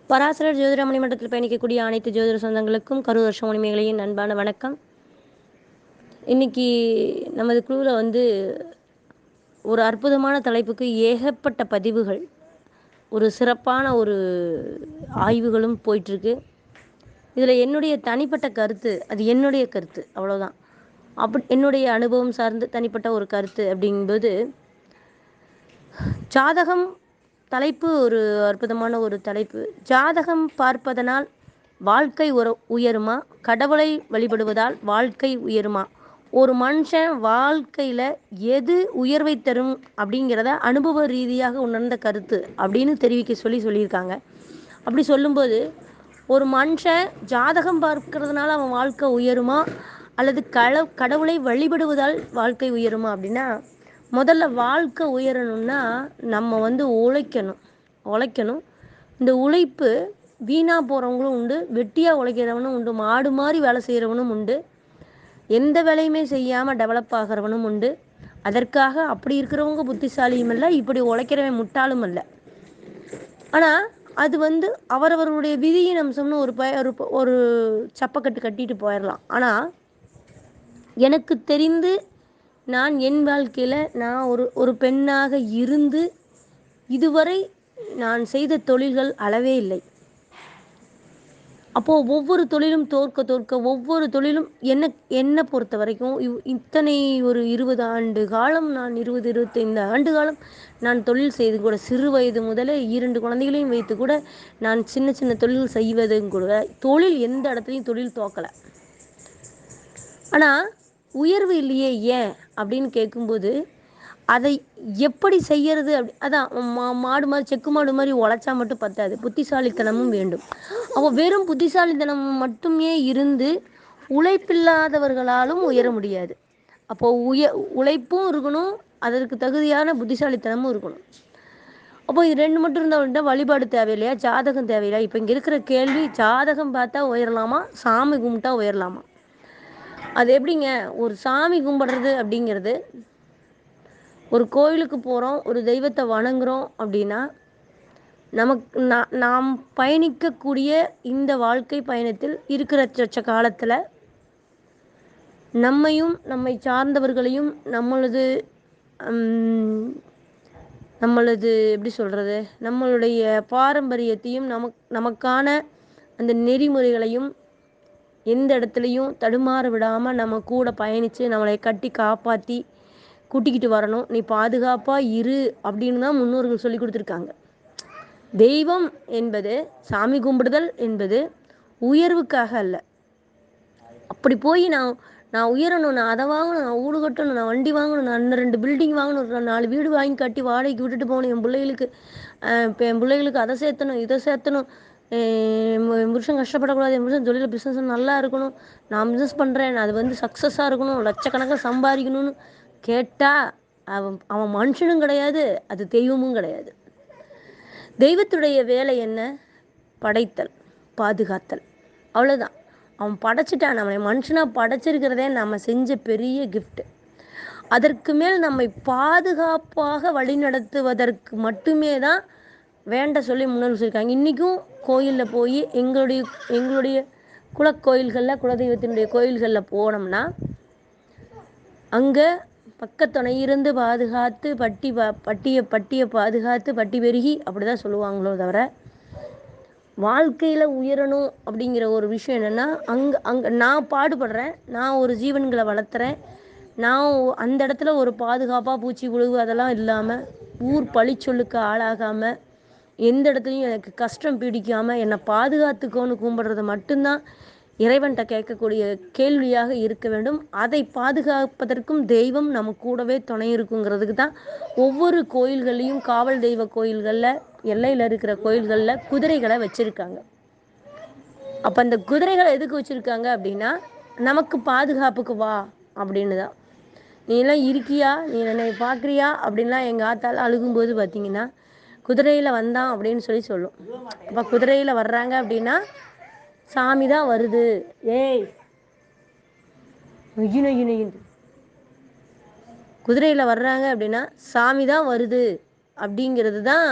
பராசரர் ஜோதிட மணிமண்டலத்தில் பயணிக்கக்கூடிய அனைத்து ஜோதிட சொந்தங்களுக்கும் கரூர் வருஷம் உரிமைகளையும் அன்பான வணக்கம். இன்னைக்கு நமது குழுவில் ஒரு அற்புதமான தலைப்புக்கு ஏகப்பட்ட பதிவுகள், ஒரு சிறப்பான ஒரு ஆய்வுகளும் போயிட்டுருக்கு. இதில் என்னுடைய தனிப்பட்ட கருத்து, அது என்னுடைய கருத்து அவ்வளோதான். என்னுடைய அனுபவம் சார்ந்து தனிப்பட்ட ஒரு கருத்து அப்படிங்கும்போது, ஜாதகம் தலைப்பு ஒரு அற்புதமான ஒரு தலைப்பு. ஜாதகம் பார்ப்பதனால் வாழ்க்கை உயருமா, கடவுளை வழிபடுவதால் வாழ்க்கை உயருமா, ஒரு மனுஷன் வாழ்க்கையில் எது உயர்வை தரும் அப்படிங்கிறத அனுபவ ரீதியாக உணர்ந்த கருத்து அப்படின்னு சொல்லியிருக்காங்க. அப்படி சொல்லும்போது, ஒரு மனுஷன் ஜாதகம் பார்க்கறதுனால அவன் வாழ்க்கை உயருமா அல்லது கடவுளை வழிபடுவதால் வாழ்க்கை உயருமா அப்படின்னா, முதல்ல வாழ்க்கை உயரணும்னா நம்ம உழைக்கணும். இந்த உழைப்பு வீணாக போகிறவங்களும் உண்டு, வெட்டியாக உழைக்கிறவனும் உண்டு, மாடு மாதிரி வேலை செய்கிறவனும் உண்டு, எந்த வேலையுமே செய்யாமல் டெவலப் ஆகிறவனும் உண்டு. அதற்காக அப்படி இருக்கிறவங்க புத்திசாலியும் இல்லை, இப்படி உழைக்கிறவன் முட்டாளும் இல்லை. ஆனால் அது அவரவருடைய விதியின் அம்சம்னு ஒரு சப்பக்கட்டு கட்டிட்டு போயிடலாம். ஆனால் எனக்கு தெரிந்து நான் என் வாழ்க்கையில் நான் ஒரு பெண்ணாக இருந்து இதுவரை நான் செய்த தொழில்கள் அளவே இல்லை. அப்போது ஒவ்வொரு தொழிலும் தோற்க ஒவ்வொரு தொழிலும் என்னை பொறுத்த வரைக்கும் இத்தனை ஒரு 20 ஆண்டு காலம், நான் 25 ஆண்டு காலம் நான் தொழில் செய்து கூட, சிறு வயது முதலே 2 குழந்தைகளையும் வைத்து கூட நான் சின்ன சின்ன தொழில் செய்வதும் கூட, தொழில் எந்த இடத்துலையும் தொழில் தோக்கலை. ஆனால் உயர்வு இல்லையே, ஏன் அப்படின்னு கேட்கும்போது, அதை எப்படி செய்யறது அதான் மாடு மாதிரி, செக்கு மாடு மாதிரி உழைச்சா மட்டும் பத்தாது, புத்திசாலித்தனமும் வேண்டும். அப்போ வெறும் புத்திசாலித்தனம் மட்டுமே இருந்து உழைப்பில்லாதவர்களாலும் உயர முடியாது. அப்போது உழைப்பும் இருக்கணும், அதற்கு தகுதியான புத்திசாலித்தனமும் இருக்கணும். அப்போ இது 2 மட்டும் இருந்தால் வழிபாடு தேவையில்லையா, ஜாதகம் தேவையில்லையா? இப்போ இங்கே இருக்கிற கேள்வி, ஜாதகம் பார்த்தா உயரலாமா, சாமி கும்பிட்டா உயரலாமா? அது எப்படிங்க? ஒரு சாமி கும்பிடுறது அப்படிங்கிறது, ஒரு கோயிலுக்கு போகிறோம், ஒரு தெய்வத்தை வணங்குறோம் அப்படின்னா, நாம் பயணிக்கக்கூடிய இந்த வாழ்க்கை பயணத்தில் இருக்கிற காலத்தில் நம்மையும் நம்மை சார்ந்தவர்களையும் நம்மளது எப்படி சொல்கிறது, நம்மளுடைய பாரம்பரியத்தையும் நமக்கான அந்த நெறிமுறைகளையும் எந்த இடத்துலையும் தடுமாற விடாமல் நம்ம கூட பயணித்து நம்மளை கட்டி காப்பாற்றி கூட்டிக்கிட்டு வரணும். நீ பாதுகாப்பாக இரு அப்படின்னு தான் முன்னோர்கள் சொல்லி கொடுத்துருக்காங்க. தெய்வம் என்பது, சாமி கும்பிடுதல் என்பது உயர்வுக்காக அல்ல. அப்படி போய் நான் உயரணும், நான் அதை வாங்கணும், நான் வீடு கட்டணும், நான் வண்டி வாங்கணும், நான் 2 பில்டிங் வாங்கணும், நான் 4 வீடு வாங்கி கட்டி வாடகைக்கு விட்டுட்டு போகணும், என் பிள்ளைகளுக்கு அதை சேர்த்தணும், இதை சேர்த்தணும், என் புருஷன் கஷ்டப்படக்கூடாது, என் புருஷன் தொழில் பிஸ்னஸ் நல்லா இருக்கணும், நான் பிஸ்னஸ் பண்ணுறேன், அது சக்ஸஸாக இருக்கணும், லட்சக்கணக்காக சம்பாதிக்கணும்னு கேட்டால் அவன் மனுஷனும் கிடையாது, அது தெய்வமும் கிடையாது. தெய்வத்துடைய வேலை என்ன? படைத்தல், பாதுகாத்தல், அவ்வளோதான். அவன் படைச்சிட்டான், நம்மளை மனுஷனாக படைச்சிருக்கிறதே நம்ம செஞ்ச பெரிய கிஃப்ட். அதற்கு மேல் நம்மை பாதுகாப்பாக வழிநடத்துவதற்கு மட்டுமே தான் வேண்ட சொல்லி முன்னோர்கள் சொல்லியிருக்காங்க. இன்றைக்கும் கோயிலில் போய் எங்களுடைய குலக்கோயில்களில், குலதெய்வத்தினுடைய கோயில்களில் போனோம்னா, அங்கே பக்கத்துணை இருந்து பாதுகாத்து பட்டியை பாதுகாத்து பட்டி பெருகி அப்படி தான் சொல்லுவாங்களோ தவிர, வாழ்க்கையில் உயரணும் அப்படிங்கிற ஒரு விஷயம் என்னென்னா, அங்கே நான் பாடுபடுறேன், நான் ஒரு ஜீவன்களை வளர்த்துறேன், நான் அந்த இடத்துல ஒரு பாதுகாப்பாக பூச்சி புழுகு அதெல்லாம் இல்லாமல், ஊர் பழிச்சொல்லுக்கு ஆளாகாமல், எந்த இடத்துலையும் எனக்கு கஷ்டம் பிடிக்காமல் என்னை பாதுகாத்துக்கோன்னு கும்பிடுறது மட்டும்தான் இறைவன்கிட்ட கேட்கக்கூடிய கேள்வியாக இருக்க வேண்டும். அதை பாதுகாப்பதற்கும் தெய்வம் நம்ம கூடவே துணை இருக்குங்கிறதுக்கு தான் ஒவ்வொரு கோயில்கள்லையும், காவல் தெய்வ கோயில்களில், எல்லையில் இருக்கிற கோயில்களில் குதிரைகளை வச்சுருக்காங்க. அப்போ அந்த குதிரைகளை எதுக்கு வச்சுருக்காங்க அப்படின்னா, நமக்கு பாதுகாப்புக்கு வா அப்படின்னு தான். நீ எல்லாம் இருக்கியா, நீ என்னை பார்க்குறியா அப்படின்லாம் எங்கள் ஆத்தால் அழுகும்போது பார்த்தீங்கன்னா, குதிரையில் வந்தான் அப்படின்னு சொல்லும். அப்போ குதிரையில் வர்றாங்க அப்படின்னா சாமி தான் வருது. குதிரையில் வர்றாங்க அப்படின்னா சாமி தான் வருது அப்படிங்கிறது தான்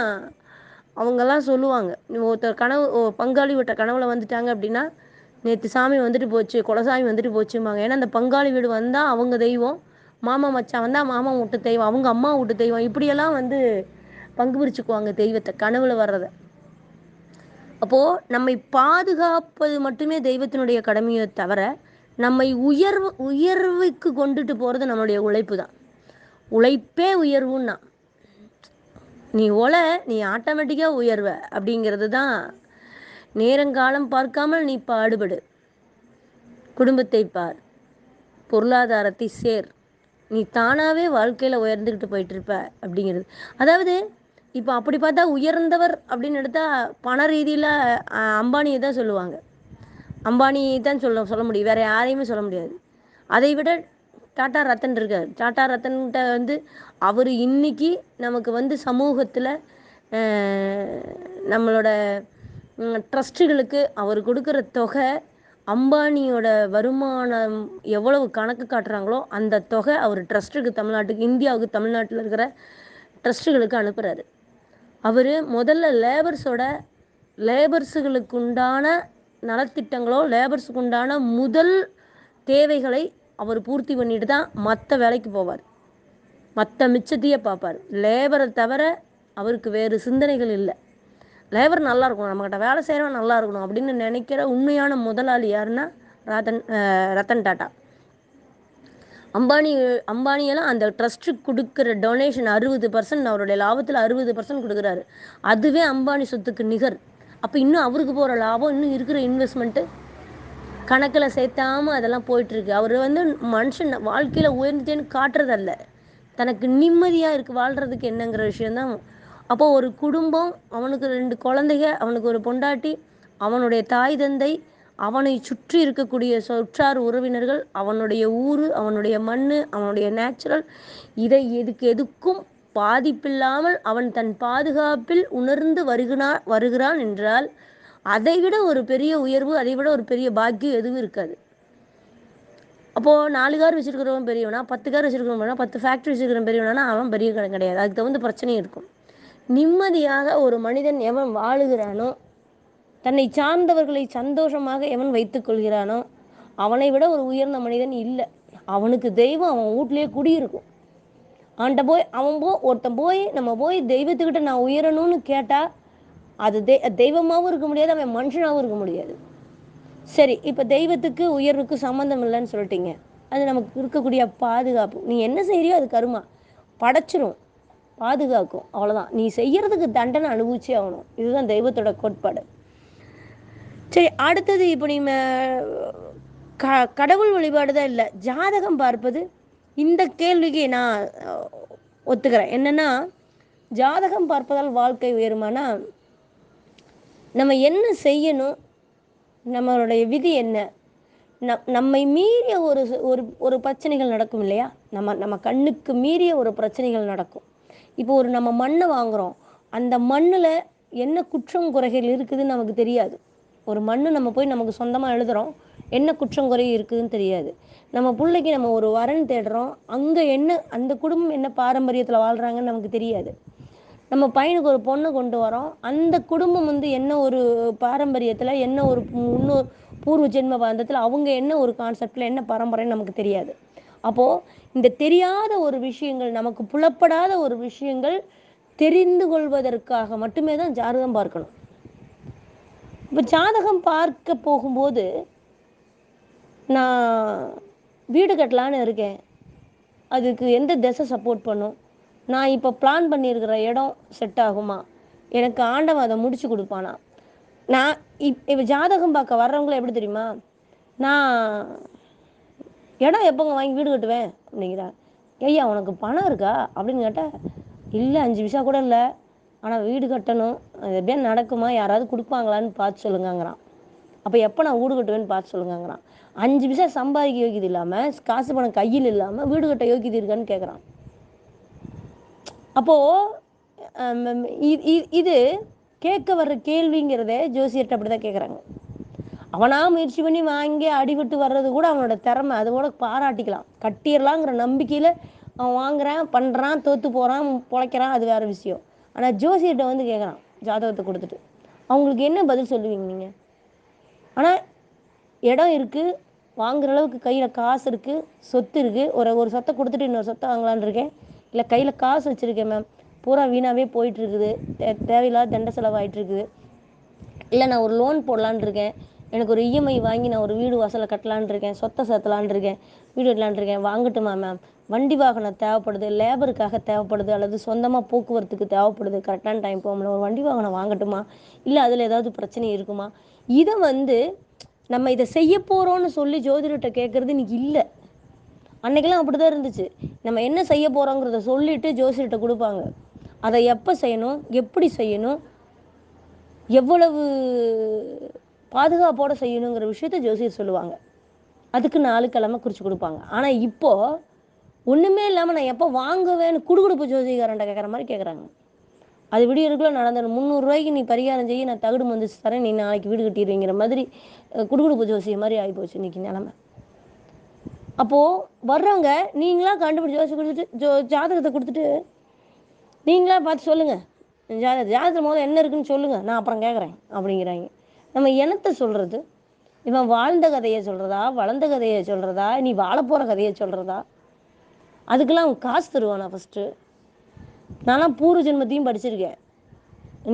அவங்கெல்லாம் சொல்லுவாங்க, ஒருத்தர் கனவு பங்காளி வீட்ட கனவுல வந்துட்டாங்க அப்படின்னா, நேற்று சாமி வந்துட்டு போச்சு, குலசாமி வந்துட்டு போச்சும்பாங்க. ஏன்னா அந்த பங்காளி வீடு வந்தால் அவங்க தெய்வம், மாமா மச்சான் வந்தால் மாமா வீட்டு தெய்வம், அவங்க அம்மா வீட்டு தெய்வம், இப்படியெல்லாம் வந்து பங்கு பிரிச்சுக்குவாங்க தெய்வத்தை கனவுல வர்றதை. அப்போது நம்மை பாதுகாப்பது மட்டுமே தெய்வத்தினுடைய கடமையை தவிர, நம்மை உயர்வுக்கு கொண்டுட்டு போகிறது நம்மளுடைய உழைப்பு தான். உழைப்பே உயர்வுன்னா, நீ நீ ஆட்டோமேட்டிக்காக உயர்வ அப்படிங்கிறது தான். நேரங்காலம் பார்க்காமல் நீ பாடுபடு, குடும்பத்தை பார், பொருளாதாரத்தை சேர், நீ தானாகவே வாழ்க்கையில் உயர்ந்துக்கிட்டு போயிட்டு இருப்ப அப்படிங்கிறது. அதாவது இப்போ அப்படி பார்த்தா உயர்ந்தவர் அப்படின்னு எடுத்தால் பண ரீதியில் அம்பானியை தான் சொல்லுவாங்க. அம்பானியை தான் சொல்ல முடியும், வேறு யாரையுமே சொல்ல முடியாது. அதை விட டாட்டா ரத்தன் இருக்கார். டாட்டா ரத்தன்கிட்ட வந்து அவர் இன்னைக்கு நமக்கு வந்து சமூகத்தில் நம்மளோட ட்ரஸ்ட்டுகளுக்கு அவர் கொடுக்குற தொகை, அம்பானியோட வருமானம் எவ்வளவு கணக்கு காட்டுறாங்களோ அந்த தொகை அவர் ட்ரஸ்ட்டுக்கு, தமிழ்நாட்டுக்கு, இந்தியாவுக்கு, தமிழ்நாட்டில் இருக்கிற ட்ரஸ்ட்டுகளுக்கு அனுப்புகிறாரு. அவர் முதல்ல லேபர்ஸுகளுக்கு உண்டான நலத்திட்டங்களோ, லேபர்ஸுக்கு உண்டான முதல் தேவைகளை அவர் பூர்த்தி பண்ணிட்டு தான் மற்ற வேலைக்கு போவார், மற்ற மிச்சத்தையே பார்ப்பார். லேபரை தவிர அவருக்கு வேறு சிந்தனைகள் இல்லை. லேபர் நல்லா இருக்கணும், நம்மக்கிட்ட வேலை செய்கிறவன் நல்லா இருக்கணும் அப்படின்னு நினைக்கிற உண்மையான முதலாளி யாருன்னா ரத்தன் டாட்டா. அம்பானியெல்லாம் அந்த ட்ரஸ்ட்டுக்கு கொடுக்குற டொனேஷன் 60%, அவருடைய லாபத்தில் 60% கொடுக்குறாரு. அதுவே அம்பானி சொத்துக்கு நிகர். அப்போ இன்னும் அவருக்கு போகிற லாபம், இன்னும் இருக்கிற இன்வெஸ்ட்மெண்ட்டு கணக்கில் சேர்த்தாமல் அதெல்லாம் போயிட்டுருக்கு. அவர் வந்து மனுஷன் வாழ்க்கையில் உயர்ந்துட்டேன்னு காட்டுறதல்ல, தனக்கு நிம்மதியாக இருக்குது வாழ்கிறதுக்கு என்னங்கிற விஷயந்தான். அப்போது ஒரு குடும்பம், அவனுக்கு 2 குழந்தைங்க, அவனுக்கு ஒரு பொண்டாட்டி, அவனுடைய தாய் தந்தை, அவனை சுற்றி இருக்கக்கூடிய சொற்றார் உறவினர்கள், அவனுடைய ஊர், அவனுடைய மண், அவனுடைய நேச்சுரல், எதுக்கும் பாதிப்பில்லாமல் அவன் தன் பாதுகாப்பில் உணர்ந்து வருகிறான் என்றால், அதை விட ஒரு பெரிய உயர்வு, அதை விட ஒரு பெரிய பாக்கியம் எதுவும் இருக்காது. அப்போது 4 கார் வச்சுருக்கிறவன் பெரியவனா, 10 கார் வச்சுருக்கிறவன், 10 ஃபேக்ட்ரி வச்சுருக்கிறவன் பெரியவனா, அவன் பெரிய கிடையாது. அதுக்கு தகுந்த பிரச்சனையும் இருக்கும். நிம்மதியாக ஒரு மனிதன் எவன் வாழுகிறானோ, தன்னை சார்ந்தவர்களை சந்தோஷமாக எவன் வைத்துக் கொள்கிறானோ, அவனை விட ஒரு உயர்ந்த மனிதன் இல்லை. அவனுக்கு தெய்வம் அவன் வீட்லேயே குடியிருக்கும். ஒருத்தன் போய் நம்ம போய் தெய்வத்துக்கிட்ட நான் உயரணும்னு கேட்டால் அது தெய்வமாகவும் இருக்க முடியாது, அவன் மனுஷனாகவும் இருக்க முடியாது. சரி, இப்போ தெய்வத்துக்கு உயர்வுக்கு சம்மந்தம் இல்லைன்னு சொல்லிட்டீங்க, அது நமக்கு இருக்கக்கூடிய பாதுகாப்பு. நீ என்ன செய்யறியோ அது கருமா படைச்சிரும், பாதுகாக்கும், அவ்வளோதான். நீ செய்யறதுக்கு தண்டனை அனுபவிச்சே ஆகணும். இதுதான் தெய்வத்தோட கோட்பாடு. சரி, அடுத்தது இப்போ கடவுள் வழிபாடு தான் இல்லை, ஜாதகம் பார்ப்பது. இந்த கேள்விக்கு நான் ஒத்துக்கிறேன். என்னன்னா, ஜாதகம் பார்ப்பதால் வாழ்க்கை உயருமானா, நம்ம என்ன செய்யணும், நம்மளுடைய விதி என்ன, நம்மை மீறிய ஒரு பிரச்சனைகள் நடக்கும் இல்லையா, நம்ம கண்ணுக்கு மீறிய ஒரு பிரச்சனைகள் நடக்கும். இப்போ நம்ம மண்ணை வாங்குகிறோம், அந்த மண்ணில் என்ன குற்றம் குறைகள் இருக்குதுன்னு நமக்கு தெரியாது. ஒரு மண் நம்ம போய் நமக்கு சொந்தமாக எழுதுகிறோம், என்ன குற்றம் குறை இருக்குதுன்னு தெரியாது. நம்ம பிள்ளைக்கு நம்ம ஒரு வரன் தேடுறோம், அங்கே அந்த குடும்பம் என்ன பாரம்பரியத்தில் வாழ்கிறாங்கன்னு நமக்கு தெரியாது. நம்ம பையனுக்கு ஒரு பொண்ணு கொண்டு வரோம், அந்த குடும்பம் வந்து என்ன ஒரு பாரம்பரியத்தில், என்ன ஒரு முன்னோர் பூர்வ ஜென்ம பந்தத்தில், அவங்க என்ன ஒரு கான்செப்டில், என்ன பரம்பரைன்னு நமக்கு தெரியாது. அப்போது இந்த தெரியாத ஒரு விஷயங்கள், நமக்கு புலப்படாத ஒரு விஷயங்கள் தெரிந்து கொள்வதற்காக மட்டுமே தான் ஜாதகம் பார்க்கணும். இப்போ ஜாதகம் பார்க்க போகும்போது, நான் வீடு கட்டலான்னு இருக்கேன், அதுக்கு எந்த திசை சப்போர்ட் பண்ணும், நான் இப்போ பிளான் பண்ணியிருக்கிற இடம் செட் ஆகுமா, எனக்கு ஆண்டவன் அதை முடிச்சு கொடுப்பானா. நான் இப்போ ஜாதகம் பார்க்க வர்றவங்கள எப்படி தெரியுமா, நான் இடம் எப்போங்க வாங்கி வீடு கட்டுவேன் அப்படிங்கிறா. ஐயா உனக்கு பணம் இருக்கா அப்படின்னு கேட்டால், இல்லை 5 பைசா கூட இல்லை, ஆனால் வீடு கட்டணும், அது எப்படியா நடக்குமா, யாராவது கொடுப்பாங்களான்னு பார்த்து சொல்லுங்கிறான். அப்போ எப்போ நான் வீடு கட்டுவேன்னு பார்த்து சொல்லுங்கிறான். 5 பைசா சம்பாதிக்க யோக்கியது இல்லாமல், காசு பணம் கையில் இல்லாமல் வீடு கட்ட யோக்கியது இருக்கான்னு கேட்குறான். அப்போது இது கேட்க வர்ற கேள்விங்கிறதே ஜோசியர்கிட்ட அப்படி தான் கேட்குறாங்க. அவனாக முயற்சி பண்ணி வாங்கி அடிபட்டு வர்றது கூட அவனோட திறமை, அதோட பாராட்டிக்கலாம், கட்டிடலாங்கிற நம்பிக்கையில் அவன் வாங்குறான், பண்ணுறான், தோற்று போகிறான், பிழைக்கிறான், அது வேறு விஷயம். ஆனால் ஜோசியர்கிட்ட வந்து கேட்குறான், ஜாதகத்தை கொடுத்துட்டு. அவங்களுக்கு என்ன பதில் சொல்லுவீங்க நீங்கள்? ஆனால் இடம் இருக்குது, வாங்குற அளவுக்கு கையில் காசு இருக்குது, சொத்து இருக்குது. ஒரு சொத்தை கொடுத்துட்டு இன்னொரு சொத்தை வாங்கலான்னு இருக்கேன், இல்லை கையில் காசு வச்சுருக்கேன் மேம், பூரா வீணாகவே போயிட்டுருக்குது, தேவையில்லாத தண்ட செலவாயிட்டுருக்குது, இல்லை நான் ஒரு லோன் போடலான்னு இருக்கேன், எனக்கு ஒரு இஎம்ஐ வாங்கி நான் ஒரு வீடு வாசலை கட்டலான் இருக்கேன், சொத்தை சேர்த்தலான் இருக்கேன், வீடு கட்டலான் இருக்கேன், வாங்கட்டுமா மேம்? வண்டி வாகனம் தேவைப்படுது, லேபருக்காக தேவைப்படுது, அல்லது சொந்தமாக போக்குவரத்துக்கு தேவைப்படுது, கரெக்டான டைம் போக முடியல, ஒரு வண்டி வாகனம் வாங்கட்டுமா? இல்லை அதில் ஏதாவது பிரச்சனை இருக்குமா? இதை நம்ம இதை செய்ய போகிறோன்னு சொல்லி ஜோதிடர்கிட்ட கேட்குறது இன்னைக்கு இல்லை. அன்றைக்கெல்லாம் அப்படி தான் இருந்துச்சு. நம்ம என்ன செய்ய போகிறோங்கிறத சொல்லிவிட்டு ஜோசியர்கிட்ட கொடுப்பாங்க. அதை எப்போ செய்யணும், எப்படி செய்யணும், எவ்வளவு பாதுகாப்போடு செய்யணுங்கிற விஷயத்த ஜோசியர் சொல்லுவாங்க. அதுக்கு 4 கிழமை குறித்து கொடுப்பாங்க. ஆனால் இப்போது ஒன்றுமே இல்லாமல் நான் எப்போ வாங்குவேன்னு குடுகுடுப்பு ஜோசிகாரன்ட்ட கேட்குற மாதிரி கேட்குறாங்க. அது விடியறதுக்குள்ள நடந்தது. 300 ரூபாய்க்கு நீ பரிகாரம் செய்ய, நான் தகுடு மந்திரிச்சு தரேன், நீ நாளைக்கு வீடு கட்டிடுவீங்கிற மாதிரி குடுகுடுப்பு ஜோசிய மாதிரி ஆகிப்போச்சு இன்றைக்கி நிலமை. அப்போது வர்றவங்க நீங்களாக கண்டுபிடிச்சி ஜோசி கொடுத்துட்டு ஜாதகத்தை கொடுத்துட்டு நீங்களாக பார்த்து சொல்லுங்கள், ஜாதகத்தில் முதல்ல என்ன இருக்குன்னு சொல்லுங்கள், நான் அப்புறம் கேட்குறேன் அப்படிங்கிறாங்க. நம்ம என்னத்தை சொல்கிறது? இவன் வாழ்ந்த கதையை சொல்கிறதா, வளர்ந்த கதையை சொல்கிறதா, நீ வாழப்போகிற கதையை சொல்கிறதா? அதுக்கெல்லாம் அவன் காசு தருவானா? ஃபஸ்ட்டு நான்லாம் பூர்வ ஜென்மத்தையும் படிச்சிருக்கேன்.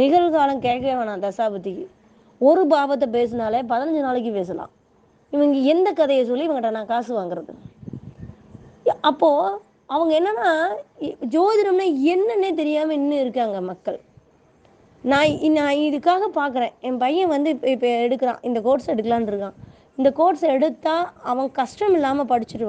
நிகழ்காலம் கேட்கவே வேணாம். தசாபதிக்கு ஒரு பாவத்தை பேசினாலே 15 நாளைக்கு பேசலாம். இவங்க எந்த கதையை சொல்லி இவங்ககிட்ட நான் காசு வாங்குறது? அப்போது அவங்க என்னன்னா, ஜோதிடம்னா என்னன்னே தெரியாமல் இன்னும் இருக்காங்க மக்கள். நான் இதுக்காக பார்க்குறேன். என் பையன் இப்போ எடுக்கிறான், இந்த கோர்ஸ் எடுக்கலான்னு இருக்கான். இந்த கோர்ஸ் எடுத்தால் அவன் கஷ்டம் இல்லாமல் படிச்சுடுவான்.